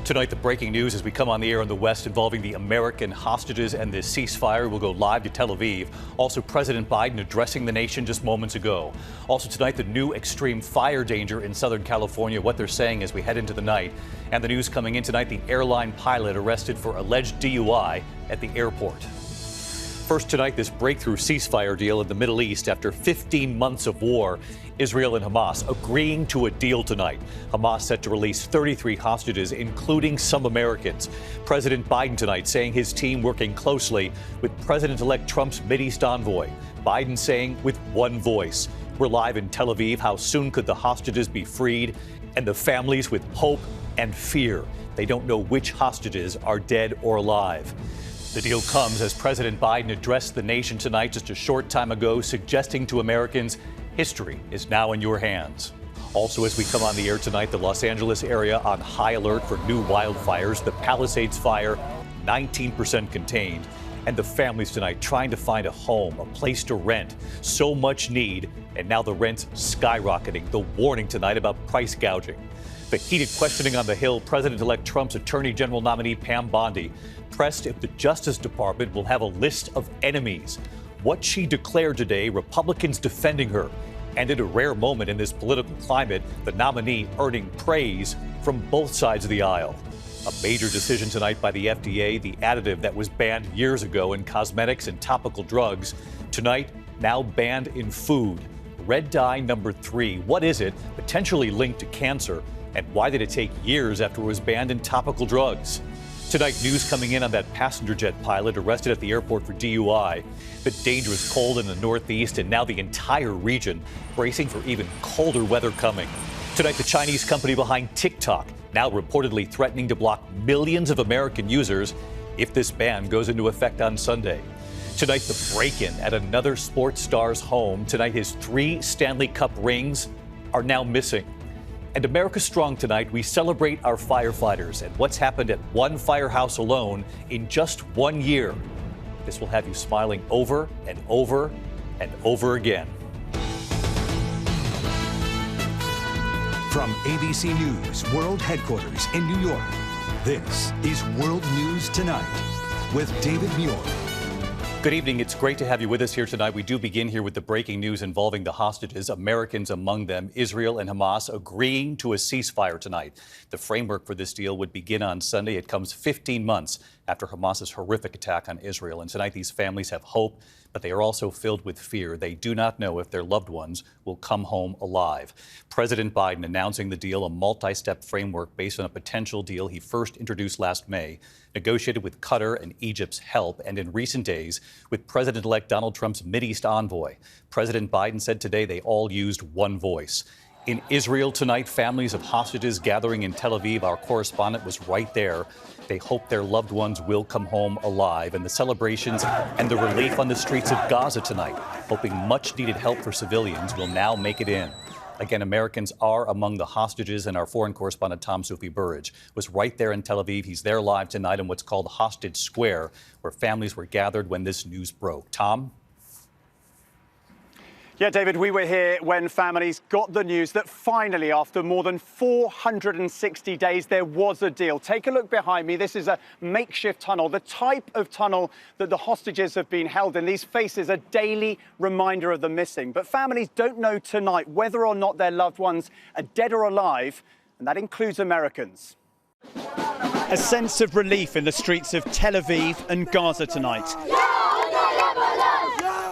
Tonight, the breaking news as we come on the air in the West involving the American hostages and this ceasefire. We'll go live to Tel Aviv. Also, President Biden addressing the nation just moments ago. Also tonight, the new extreme fire danger in Southern California, what they're saying as we head into the night. And the news coming in tonight, the airline pilot arrested for alleged DUI at the airport. First tonight, this breakthrough ceasefire deal in the Middle East after 15 months of war. Israel and Hamas agreeing to a deal tonight. Hamas set to release 33 hostages, including some Americans. President Biden tonight saying his team working closely with President-elect Trump's Mideast envoy. Biden saying with one voice. We're live in Tel Aviv. How soon could the hostages be freed? And the families with hope and fear. They don't know which hostages are dead or alive. The deal comes as President Biden addressed the nation tonight just a short time ago, suggesting to Americans history is now in your hands. Also, as we come on the air tonight, the Los Angeles area on high alert for new wildfires. The Palisades fire, 19% contained. And the families tonight trying to find a home, a place to rent. So much need, and now the rent's skyrocketing. The warning tonight about price gouging. The heated questioning on the Hill, President-elect Trump's Attorney General nominee Pam Bondi pressed if the Justice Department will have a list of enemies. What she declared today, Republicans defending her. And in a rare moment in this political climate, the nominee earning praise from both sides of the aisle. A major decision tonight by the FDA, the additive that was banned years ago in cosmetics and topical drugs, tonight now banned in food. Red dye number 3. What is it? Potentially linked to cancer. And why did it take years after it was banned in topical drugs? Tonight, news coming in on that passenger jet pilot arrested at the airport for DUI. The dangerous cold in the Northeast and now the entire region bracing for even colder weather coming. Tonight, the Chinese company behind TikTok now reportedly threatening to block millions of American users if this ban goes into effect on Sunday. Tonight, the break-in at another sports star's home. Tonight, his 3 Stanley Cup rings are now missing. And America Strong tonight, we celebrate our firefighters and what's happened at one firehouse alone in just 1 year. This will have you smiling over and over and over again. From ABC News World Headquarters in New York, this is World News Tonight with David Muir. Good evening. It's great to have you with us here tonight. We do begin here with the breaking news involving the hostages, Americans among them, Israel and Hamas agreeing to a ceasefire tonight. The framework for this deal would begin on Sunday. It comes 15 months after Hamas's horrific attack on Israel. And tonight these families have hope, but they are also filled with fear. They do not know if their loved ones will come home alive. President Biden announcing the deal, a multi-step framework based on a potential deal he first introduced last May, negotiated with Qatar and Egypt's help, and in recent days with President-elect Donald Trump's Mideast envoy. President Biden said today they all used one voice. In Israel tonight, families of hostages gathering in Tel Aviv. Our correspondent was right there. They hope their loved ones will come home alive. And the celebrations and the relief on the streets of Gaza tonight, hoping much-needed help for civilians will now make it in. Again, Americans are among the hostages, and our foreign correspondent, Soufi Burridge, was right there in Tel Aviv. He's there live tonight in what's called Hostage Square, where families were gathered when this news broke. Tom? Yeah, David, we were here when families got the news that finally, after more than 460 days, there was a deal. Take a look behind me. This is a makeshift tunnel, the type of tunnel that the hostages have been held in. These faces, a daily reminder of the missing. But families don't know tonight whether or not their loved ones are dead or alive, and that includes Americans. A sense of relief in the streets of Tel Aviv and Gaza tonight,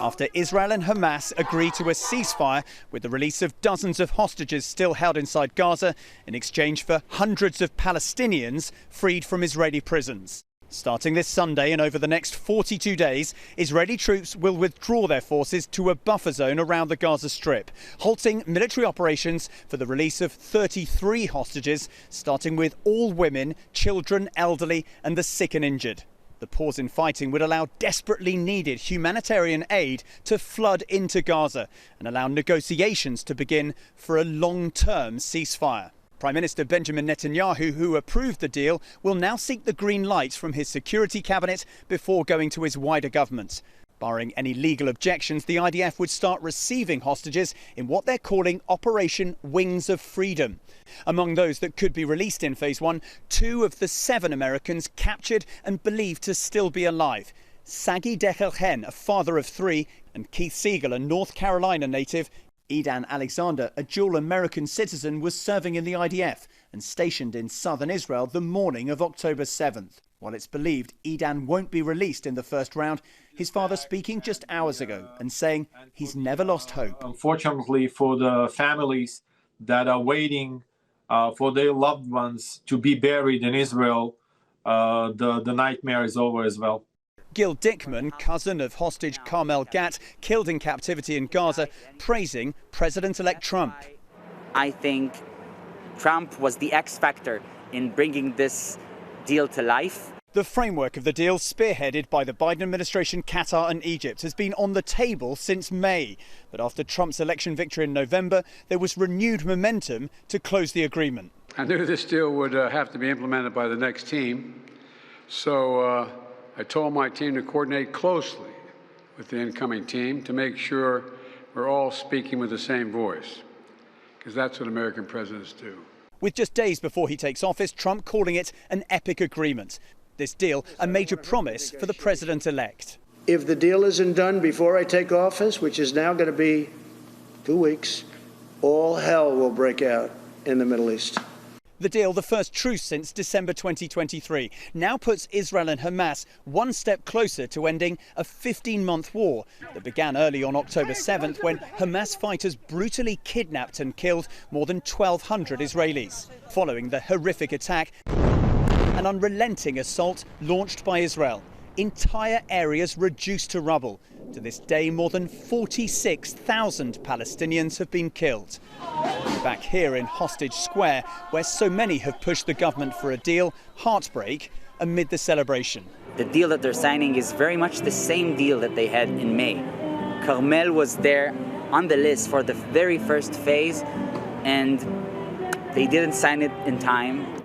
after Israel and Hamas agreed to a ceasefire with the release of dozens of hostages still held inside Gaza in exchange for hundreds of Palestinians freed from Israeli prisons. Starting this Sunday and over the next 42 days, Israeli troops will withdraw their forces to a buffer zone around the Gaza Strip, halting military operations for the release of 33 hostages, starting with all women, children, elderly and the sick and injured. The pause in fighting would allow desperately needed humanitarian aid to flood into Gaza and allow negotiations to begin for a long-term ceasefire. Prime Minister Benjamin Netanyahu, who approved the deal, will now seek the green light from his security cabinet before going to his wider government. Barring any legal objections, the IDF would start receiving hostages in what they're calling Operation Wings of Freedom. Among those that could be released in Phase 1, 2 of the 7 Americans captured and believed to still be alive. Sagi Dechelchen, a father of 3, and Keith Siegel, a North Carolina native. Edan Alexander, a dual American citizen, was serving in the IDF and stationed in southern Israel the morning of October 7th. While it's believed Edan won't be released in the first round, his father speaking just hours ago and saying he's never lost hope. Unfortunately for the families that are waiting for their loved ones to be buried in Israel, the nightmare is over as well. Gil Dickman, cousin of hostage Carmel Gat, killed in captivity in Gaza, praising President-elect Trump. I think Trump was the X factor in bringing this deal to life. The framework of the deal, spearheaded by the Biden administration, Qatar and Egypt, has been on the table since May. But after Trump's election victory in November, there was renewed momentum to close the agreement. I knew this deal would have to be implemented by the next team, so I told my team to coordinate closely with the incoming team to make sure we're all speaking with the same voice, because that's what American presidents do. With just days before he takes office, Trump calling it an epic agreement. This deal, a major promise for the president-elect. If the deal isn't done before I take office, which is now going to be 2 weeks, all hell will break out in the Middle East. The deal, the first truce since December 2023, now puts Israel and Hamas one step closer to ending a 15-month war that began early on October 7th when Hamas fighters brutally kidnapped and killed more than 1,200 Israelis. Following the horrific attack, an unrelenting assault launched by Israel. Entire areas reduced to rubble. To this day, more than 46,000 Palestinians have been killed. Back here in Hostage Square, where so many have pushed the government for a deal, heartbreak amid the celebration. The deal that they're signing is very much the same deal that they had in May. Carmel was there on the list for the very first phase, and they didn't sign it in time.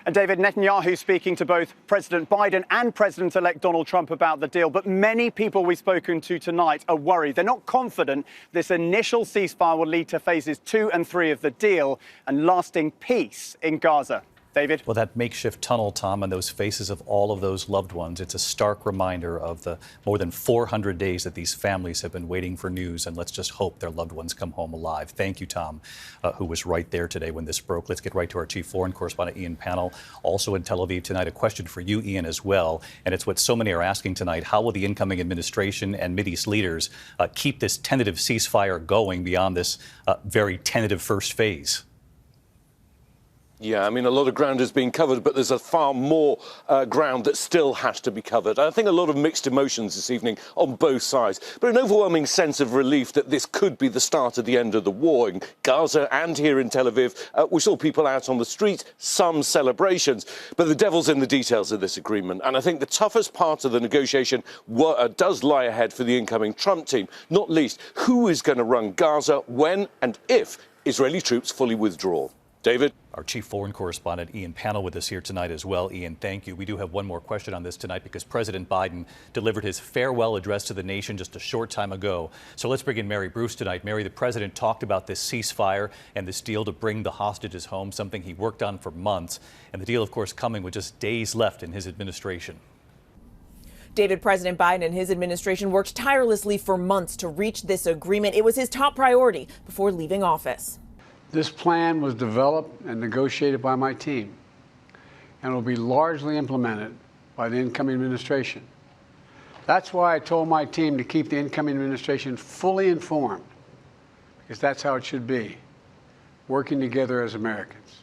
And David, Netanyahu speaking to both President Biden and President-elect Donald Trump about the deal. But many people we've spoken to tonight are worried. They're not confident this initial ceasefire will lead to phases 2 and 3 of the deal and lasting peace in Gaza. David? Well, that makeshift tunnel, Tom, and those faces of all of those loved ones, it's a stark reminder of the more than 400 days that these families have been waiting for news, and let's just hope their loved ones come home alive. Thank you, Tom, who was right there today when this broke. Let's get right to our chief foreign correspondent, Ian Pannell, also in Tel Aviv tonight. A question for you, Ian, as well, and it's what so many are asking tonight. How will the incoming administration and Mideast leaders keep this tentative ceasefire going beyond this very tentative first phase? Yeah, I mean, a lot of ground is being covered, but there's a far more ground that still has to be covered. I think a lot of mixed emotions this evening on both sides, but an overwhelming sense of relief that this could be the start of the end of the war in Gaza and here in Tel Aviv. We saw people out on the street, some celebrations, but the devil's in the details of this agreement. And I think the toughest part of the negotiation does lie ahead for the incoming Trump team, not least who is going to run Gaza when and if Israeli troops fully withdraw. David? Our chief foreign correspondent, Ian Pannell, with us here tonight as well. Ian, thank you. We do have one more question on this tonight because President Biden delivered his farewell address to the nation just a short time ago. So let's bring in Mary Bruce tonight. Mary, the president talked about this ceasefire and this deal to bring the hostages home, something he worked on for months. And the deal, of course, coming with just days left in his administration. David, President Biden and his administration worked tirelessly for months to reach this agreement. It was his top priority before leaving office. This plan was developed and negotiated by my team and will be largely implemented by the incoming administration. That's why I told my team to keep the incoming administration fully informed, because that's how it should be, working together as Americans.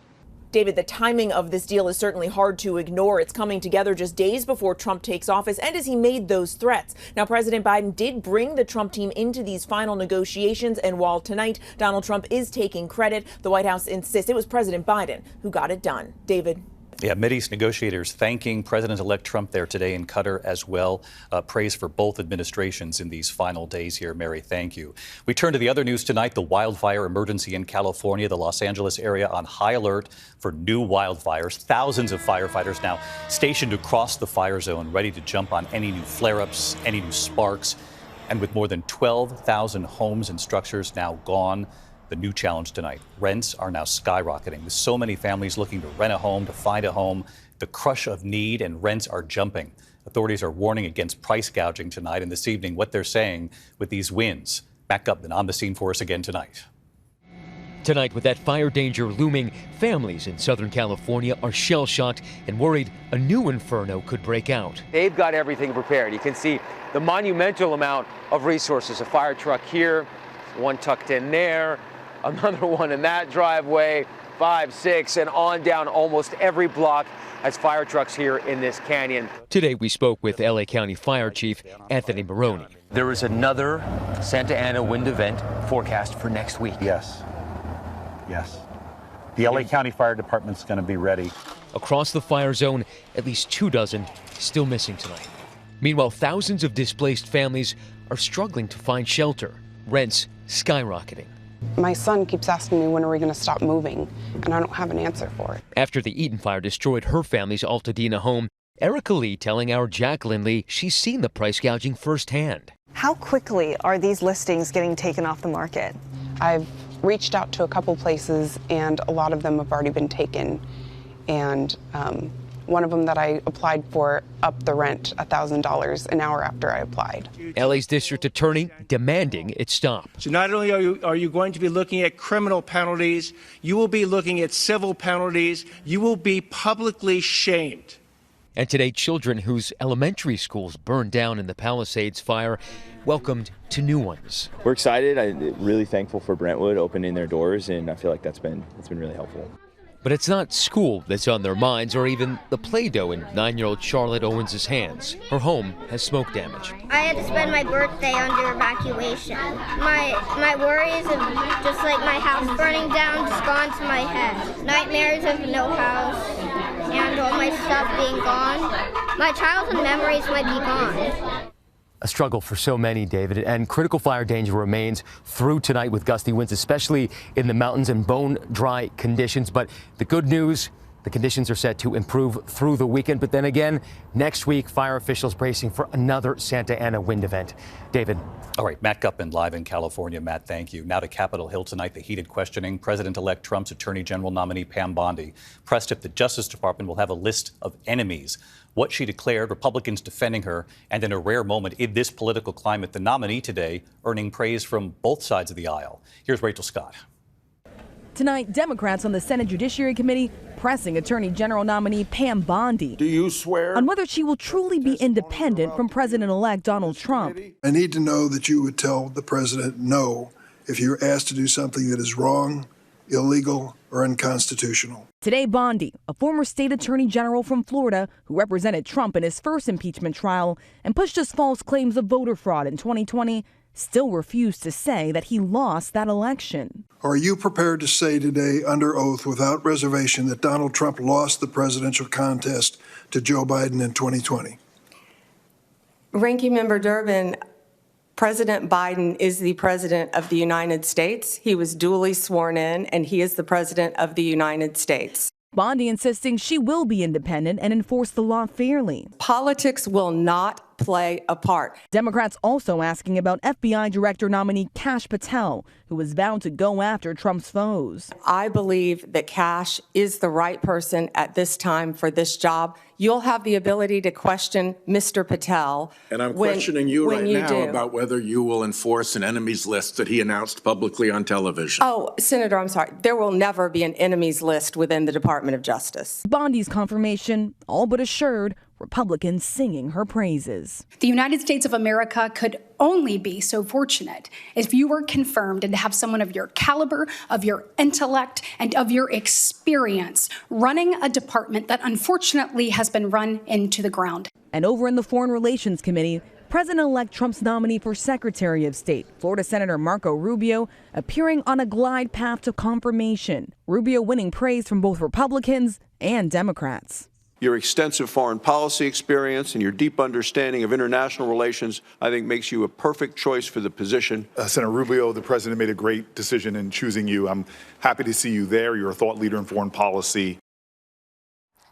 David, the timing of this deal is certainly hard to ignore. It's coming together just days before Trump takes office and as he made those threats. Now, President Biden did bring the Trump team into these final negotiations. And while tonight Donald Trump is taking credit, the White House insists it was President Biden who got it done. David? Yeah, Mideast negotiators thanking President-elect Trump there today in Qatar as well. Praise for both administrations in these final days here. Mary, thank you. We turn to the other news tonight, the wildfire emergency in California, the Los Angeles area on high alert for new wildfires. Thousands of firefighters now stationed across the fire zone, ready to jump on any new flare-ups, any new sparks. And with more than 12,000 homes and structures now gone, the new challenge tonight. Rents are now skyrocketing, with so many families looking to rent a home, to find a home. The crush of need and rents are jumping. Authorities are warning against price gouging tonight, and this evening what they're saying with these winds. Back up and on the scene for us again tonight. Tonight, with that fire danger looming, families in Southern California are shell-shocked and worried a new inferno could break out. They've got everything prepared. You can see the monumental amount of resources. A fire truck here, one tucked in there, another one in that driveway, 5, 6, and on down almost every block as fire trucks here in this canyon. Today we spoke with LA County Fire Chief Anthony Maroney. There is another Santa Ana wind event forecast for next week. Yes. The LA County Fire Department's going to be ready. Across the fire zone, at least 24 still missing tonight. Meanwhile, thousands of displaced families are struggling to find shelter. Rents skyrocketing. My son keeps asking me, when are we going to stop moving? And I don't have an answer for it. After the Eaton fire destroyed her family's Altadena home, Erica Lee telling our Jacqueline Lee she's seen the price gouging firsthand. How quickly are these listings getting taken off the market? I've reached out to a couple places, and a lot of them have already been taken. And one of them that I applied for upped the rent $1,000 an hour after I applied. LA's district attorney demanding it stop. So not only are you going to be looking at criminal penalties, you will be looking at civil penalties. You will be publicly shamed. And today, children whose elementary schools burned down in the Palisades fire welcomed to new ones. We're excited. I'm really thankful for Brentwood opening their doors, and I feel like that's been really helpful. But it's not school that's on their minds, or even the Play-Doh in 9-year-old Charlotte Owens' hands. Her home has smoke damage. I had to spend my birthday under evacuation. My worries of just like my house burning down just gone to my head. Nightmares of no house and all my stuff being gone. My childhood memories might be gone. A struggle for so many, David, and critical fire danger remains through tonight with gusty winds, especially in the mountains and bone-dry conditions. But the good news, the conditions are set to improve through the weekend. But then again, next week, fire officials bracing for another Santa Ana wind event. David. All right, Matt Gutman live in California. Matt, thank you. Now to Capitol Hill tonight, the heated questioning. President-elect Trump's Attorney General nominee Pam Bondi pressed if the Justice Department will have a list of enemies. What she declared, Republicans defending her, and in a rare moment in this political climate, the nominee today earning praise from both sides of the aisle. Here's Rachel Scott. Tonight, Democrats on the Senate Judiciary Committee pressing Attorney General nominee Pam Bondi. Do you swear? On whether she will truly be independent from President-elect Donald Trump. I need to know that you would tell the president no if you're asked to do something that is wrong, illegal, or unconstitutional. Today, Bondi, a former state attorney general from Florida who represented Trump in his first impeachment trial and pushed his false claims of voter fraud in 2020, still refused to say that he lost that election. Are you prepared to say today under oath without reservation that Donald Trump lost the presidential contest to Joe Biden in 2020? Ranking Member Durbin, President Biden is the President of the United States. He was duly sworn in, and he is the President of the United States. Bondi insisting she will be independent and enforce the law fairly. Politics will not play a part. Democrats also asking about FBI Director nominee Kash Patel, who was vowed to go after Trump's foes. I believe that Kash is the right person at this time for this job. You'll have the ability to question Mr. Patel. And I'm questioning you right now about whether you will enforce an enemies list that he announced publicly on television. Oh, Senator, I'm sorry. There will never be an enemies list within the Department of Justice. Bondi's confirmation, all but assured, Republicans singing her praises. The United States of America could only be so fortunate if you were confirmed and to have someone of your caliber, of your intellect, and of your experience running a department that unfortunately has been run into the ground. And over in the Foreign Relations Committee, President-elect Trump's nominee for Secretary of State, Florida Senator Marco Rubio, appearing on a glide path to confirmation. Rubio winning praise from both Republicans and Democrats. Your extensive foreign policy experience and your deep understanding of international relations, I think, makes you a perfect choice for the position. Senator Rubio, the president made a great decision in choosing you. I'm happy to see you there. You're a thought leader in foreign policy.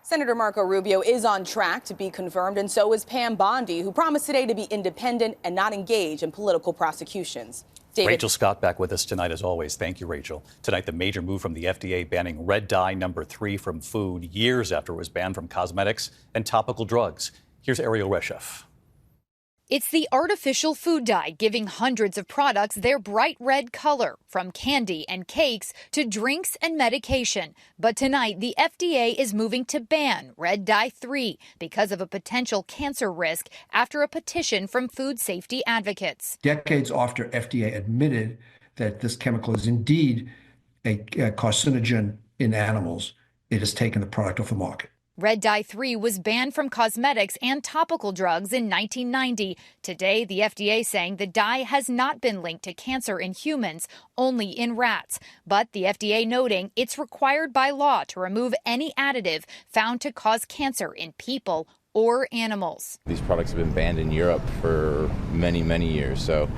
Senator Marco Rubio is on track to be confirmed, and so is Pam Bondi, who promised today to be independent and not engage in political prosecutions. David. Rachel Scott back with us tonight as always. Thank you, Rachel. Tonight, the major move from the FDA banning red dye number 3 from food years after it was banned from cosmetics and topical drugs. Here's Erielle Reshef. It's the artificial food dye giving hundreds of products their bright red color, from candy and cakes to drinks and medication. But tonight, the FDA is moving to ban red dye 3 because of a potential cancer risk after a petition from food safety advocates. Decades after FDA admitted that this chemical is indeed a carcinogen in animals, it has taken the product off the market. Red dye 3 was banned from cosmetics and topical drugs in 1990. Today, the FDA saying the dye has not been linked to cancer in humans, only in rats. But the FDA noting it's required by law to remove any additive found to cause cancer in people or animals. These products have been banned in Europe for many, many years, so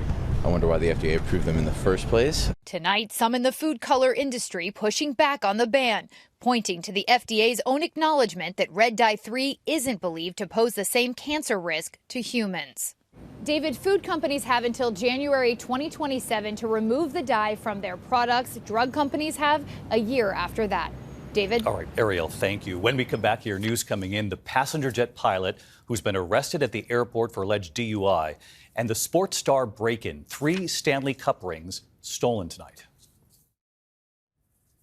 I wonder why the FDA approved them in the first place. Tonight, some in the food color industry pushing back on the ban, pointing to the FDA's own acknowledgement that red dye 3 isn't believed to pose the same cancer risk to humans. David, food companies have until January 2027 to remove the dye from their products. Drug companies have a year after that. David? All right, Erielle, thank you. When we come back here, news coming in, the passenger jet pilot who's been arrested at the airport for alleged DUI and the sports star break-in, 3 Stanley Cup rings stolen tonight.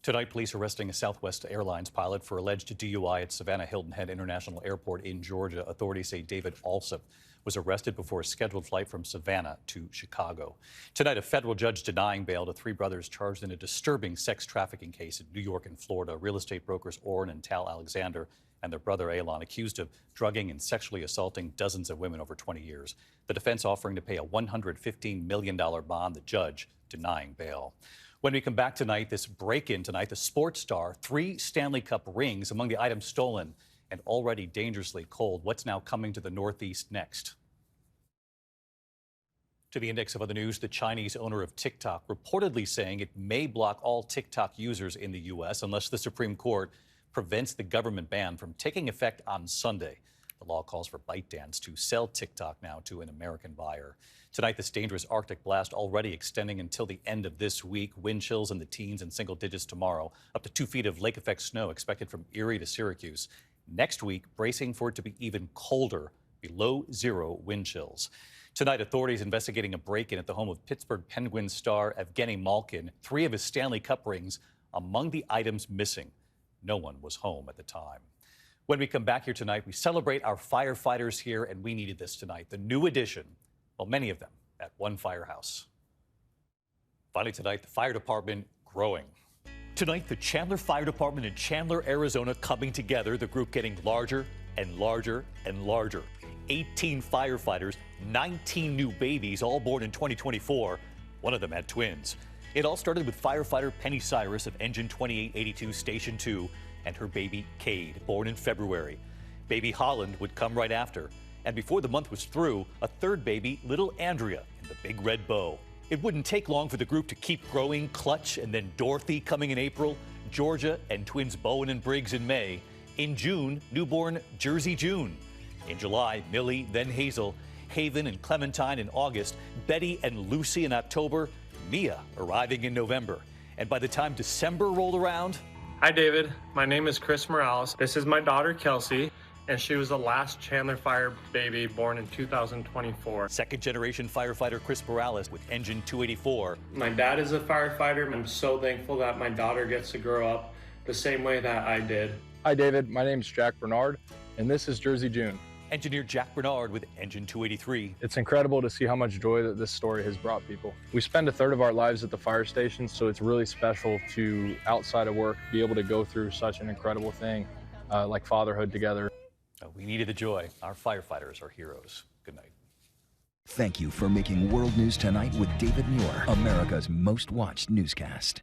Tonight, police arresting a Southwest Airlines pilot for alleged DUI at Savannah Hilton Head International Airport in Georgia. Authorities say David Alsop was arrested before a scheduled flight from Savannah to Chicago. Tonight, a federal judge denying bail to 3 brothers charged in a disturbing sex trafficking case in New York and Florida. Real estate brokers Orrin and Tal Alexander and their brother Alon accused of drugging and sexually assaulting dozens of women over 20 years. The defense offering to pay a $115 million bond, the judge denying bail. When we come back tonight, this break-in tonight, the sports star, 3 Stanley Cup rings among the items stolen and already dangerously cold. What's now coming to the Northeast next? To the index of other news, the Chinese owner of TikTok reportedly saying it may block all TikTok users in the U.S. unless the Supreme Court prevents the government ban from taking effect on Sunday. The law calls for ByteDance to sell TikTok now to an American buyer. Tonight, this dangerous Arctic blast already extending until the end of this week. Wind chills in the teens and single digits tomorrow. Up to 2 feet of lake effect snow expected from Erie to Syracuse. Next week, bracing for it to be even colder, below 0 wind chills. Tonight, authorities investigating a break-in at the home of Pittsburgh Penguins star Evgeni Malkin. 3 of his Stanley Cup rings among the items missing. No one was home at the time. When we come back here tonight, we celebrate our firefighters here, and we needed this tonight. The new addition, well, many of them at one firehouse. Finally tonight, the fire department growing. Tonight, the Chandler Fire Department in Chandler, Arizona coming together, the group getting larger and larger and larger. 18 firefighters, 19 new babies, all born in 2024. One of them had twins. It all started with firefighter Penny Cyrus of Engine 2882 Station 2 and her baby Cade, born in February. Baby Holland would come right after. And before the month was through, a third baby, little Andrea, in the big red bow. It wouldn't take long for the group to keep growing. Clutch and then Dorothy coming in April, Georgia and twins Bowen and Briggs in May. In June, newborn Jersey June. In July, Millie, then Hazel, Haven and Clementine in August, Betty and Lucy in October, Mia arriving in November. And by the time December rolled around... Hi, David. My name is Chris Morales. This is my daughter, Kelsey, and she was the last Chandler Fire baby born in 2024. Second-generation firefighter Chris Morales with Engine 284. My dad is a firefighter. I'm so thankful that my daughter gets to grow up the same way that I did. Hi, David. My name is Jack Bernard, and this is Jersey June. Engineer Jack Bernard with Engine 283. It's incredible to see how much joy that this story has brought people. We spend a third of our lives at the fire station, so it's really special to, outside of work, be able to go through such an incredible thing like fatherhood together. We needed the joy. Our firefighters are heroes. Good night. Thank you for making World News Tonight with David Muir America's most watched newscast.